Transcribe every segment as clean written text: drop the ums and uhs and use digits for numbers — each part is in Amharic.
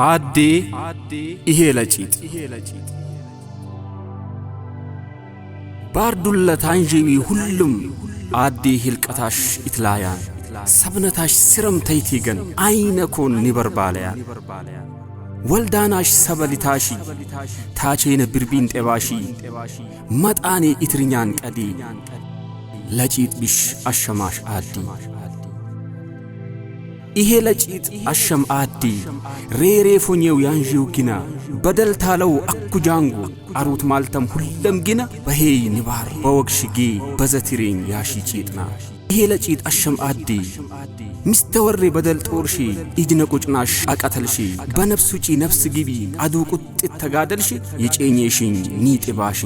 አዴ ይሄ ለጪጥ ባርዱለት አንጂዊ ሁሉም አዴ ህልቀታሽ ኢትላያን ሰብነታሽ ስረም ተይቲገን አይነኮን ኒበርባለያን ወልዳናሽ ሰበሊታሺ ታቼነ ብርቢን ጤባሺ መጣኔ ኢትርኛን ቀዲ ለጪጥ ቢሽ አሸማሽ አዲ ይሄ ለጪጥ አሸም አዲ ሬሬ ፎኘው ያንጂው ጊና በደልታለው አኩጃንጉ አሩት ማልተም ሁለም ጊና በሄይ ንባር በወግሽጊ በዘትሪኝ ያሺ ጪጥና ይሄ ለጪጥ አሸም አዲ ሚስተወሬ በደል ጦርሺ ኢጅነ ቁጭናሽ አቀተልሺ በነፍስ ውጪ ነፍስ ግቢ አዱ ቁጥት ተጋደልሺ የጨኘሽኝ ኒጥባሺ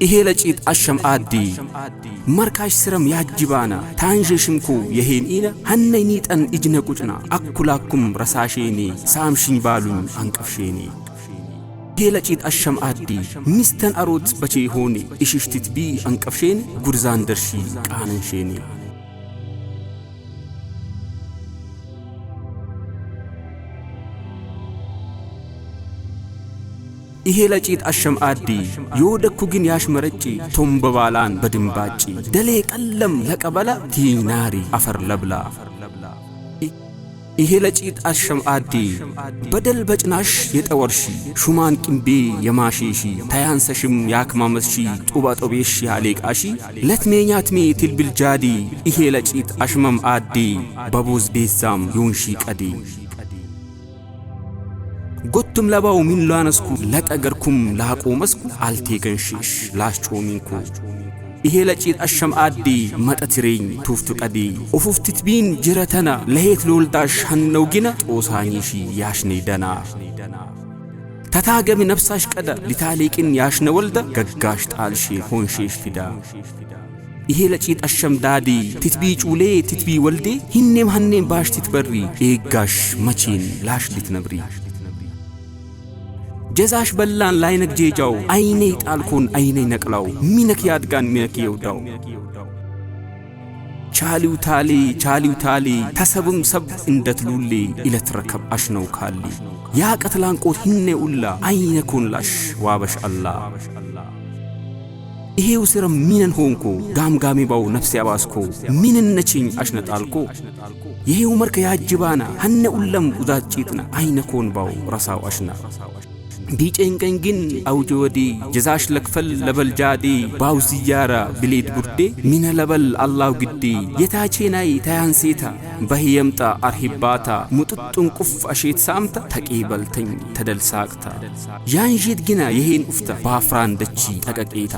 ይሄ ለጪጥ አሸም አዲ መርካሽ ስረም ያጅባና ታንጀሽምኩ የሄን ኢነ ሀነይ ኒጠን ኢጅነ ቁጭና አኩላኩም ረሳሼኒ ሳምሽኝ ባሉኝ አንቀፍሼኒ ይሄ ለጪጥ አሸም አዲ ሚስተን አሮት በቼ ሆኒ ኢሽሽቲት ቢ አንቀፍሼኒ ጉርዛን ደርሺ ቃነንሼኒ ይሄ ለጪጥ አሸም አዲ የወደኩ ግን ያሽመረጪ ቶምበባላን በድንባጪ ደሌ ቀለም ለቀበላ ቲናሪ አፈር ለብላ ይሄ ለጪጥ አሸም አዲ በደል በጭናሽ የጠወርሺ ሹማን ቂምቤ የማሼሺ ታያንሰሽም ያክማመስሺ ጡባጦቤሽ ያሌቃሺ ለትሜኛትሜ ትልብልጃዲ ይሄ ለጪጥ አሽመም አዲ በቦዝ ቤዛም ዮንሺ ቀዲ ጎቱም ለባው ሚን ላነስኩ ለጠገርኩም ላቆመስኩ አልቴገንሽሽ ላስጮሚንኩ ይሄ ለጪጥ አሸም አዲ መጠትሬኝ ቱፍቱ ቀዲ ኡፉፍትት ቢን ጅረተና ለሄት ለወልዳሽ ሐነው ጊና ጦሳኝሺ ያሽኔ ደና ተታገሚ ነፍሳሽ ቀዳ ሊታሊቅን ያሽነ ወልዳ ገጋሽ ጣልሺ ሆንሺሽ ፊዳ ይሄ ለጪጥ አሸም ዳዲ ትትቢ ጩሌ ትትቢ ወልዴ ሂኔም ሐኔም ባሽ ትትበሪ ኤጋሽ መቼን ላሽ ሊትነብሪ ጀዛሽ በላን ላይነክ ጄጃው አይኔ ጣልኮን አይኔ ነቅላው ሚነክ ያድጋን ሚነክ ይውዳው ቻሊው ታሊ ተሰብም ሰብ እንደትሉሊ ኢለትረከብ አሽነው ካሊ ያ ቀትላንቆት ሂኔ ኡላ አይነኮን ላሽ ዋበሽ አላ ይሄው ስረም ሚነን ሆንኮ ጋምጋሚ ባው ነፍስ ያባስኮ ሚነን ነችኝ አሽነጣልኮ ይሄው መርከ ያጅባና ሐነ ኡለም ኡዳጭጥና አይነኮን ባው ረሳው አሽና ቢጨንቀኝ ግን አውጆ ወዲ ጀዛሽ ለክፈል ለበልጃዲ ባው ዝያራ ብሌድ ቡርዴ ሚነ ለበል አላው ግዲ የታቼናይ ታያንሴታ በህየምጣ አርሂባታ ሙጥጡን ቁፍ አሼት ሳምታ ተቂበልተኝ ተደልሳቅታ ያንጂት ግና ይሄን ኡፍታ ባፍራን ደቺ ተቀቄታ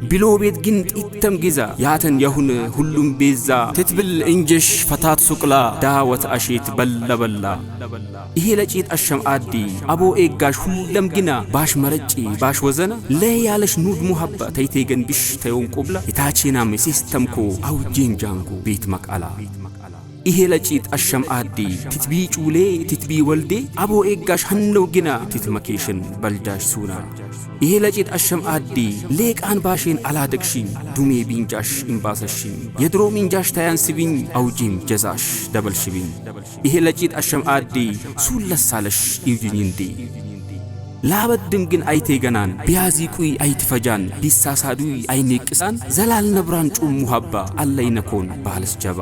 ቢሎ ቤት ግን ጢተም ጊዛ ያተን የሁን ሁሉም ቤዛ ትትብል እንጀሽ ፈታት ሱቅላ ዳወት አሼት በለበላ ይሄ ለጪጥ አሸም አዲ አቦ ኤጋሽ ሁለም ግና ባሽ መረጪ ባሽ ወዘና ለያለሽ ኑድ ሙሐባ ተይቴገን ቢሽ ተዮን ቆብላ የታቼና ሲስተምኮ አውጄን ጃንጎ ቤት መቃላ ይሄ ለጪጥ አሸም አዲ ትትቢ ጩሌ ትትቢ ወልዴ አቦ ኤጋሽ ሐነው ግና ትትመኬሽን በልዳሽ ሱና ይሄ ለጪጥ አሸም አዲ ሌቃን ባሽን አላደግሽኝ ዱሜ ቢንጃሽ ኢምባሰሽኝ የድሮ ሚንጃሽ ታያንስብኝ አውጂም ጀዛሽ ደበልሽብኝ ይሄ ለጪጥ አሸም አዲ ሱለሳለሽ ይውጂኝንዲ ላበድም ግን አይቴገናን ቢያዚቁይ አይትፈጃን ቢሳሳዱይ አይኔቅሳን ዘላል ነብራን ጩም ሙሐባ አለይነኮን ባልስ ጀባ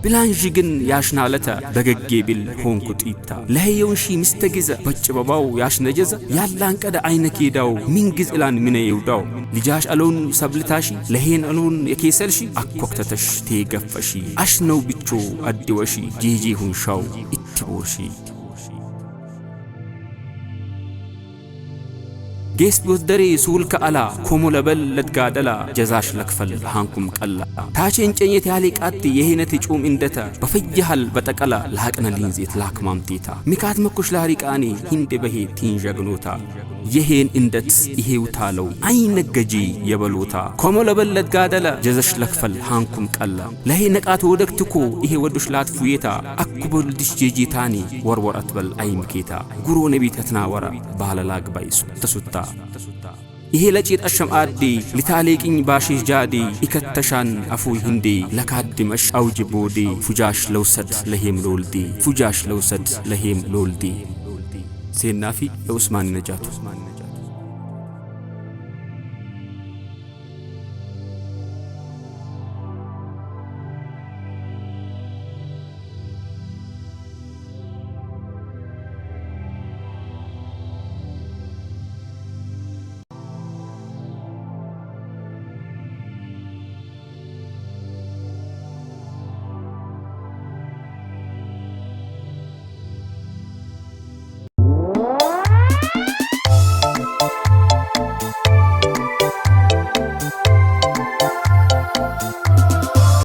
ብላንጂ ግን ያሽናለተ በገጌ ቢል ሆንኩ ጢታ ለህየውንሺ ምስተግዘ በጭበባው ያሽነጀዘ ያላን ቀደ አይነኬዳው ሚንግዝ ኢላን ሚነ ይውዳው ልጃሽ አሎን ሰብልታሺ ለሄን አሎን የኬሰልሺ አኮክተተሽ ተገፈሺ አሽነው ብቾ አዲወሺ ጄጄ ሁንሻው ኢትቦርሺ ጌስ ቢወደሬ ሱል ከአላ ኮሞ ለበል ለትጋደላ ጀዛሽ ለክፈል ሃንኩም ቀላ ታቼን ጨኘት ያሌቃት የሄነት ጩም እንደተ በፈየሃል በጠቀላ ለሐቅነ ሊንዜት ላክማምቴታ ሚካት መኩሽ ላሪቃኔ ሂንደ በሄ ቲንጀግኖታ የሄን እንደት ይሄው ታለው አይነገጂ የበሎታ ኮሞ ለበል ለትጋደላ ጀዛሽ ለክፈል ሃንኩም ቀላ ለሄ ነቃት ወደክትኮ ይሄ ወዱሽ ላትፉየታ አኩበል ድሽ ጄጄታኒ ወርወራት በል አይምኬታ ጉሮ ነቢተትና ወራ ባለላግ ባይሱ ተሱታ ይሄ ለጪጥ አሸምአዲ ሊታሌቅኝ ባሺሽ ጃዲ ኢከተሻን አፉይ ህንዲ ለካድመሽ አውጅቦዲ ፉጃሽ ለውሰድ ለሄም ሎልዲ ፉጃሽ ለውሰድ ለሄም ሎልዲ ሴናፊ ዑስማን ነጃቱ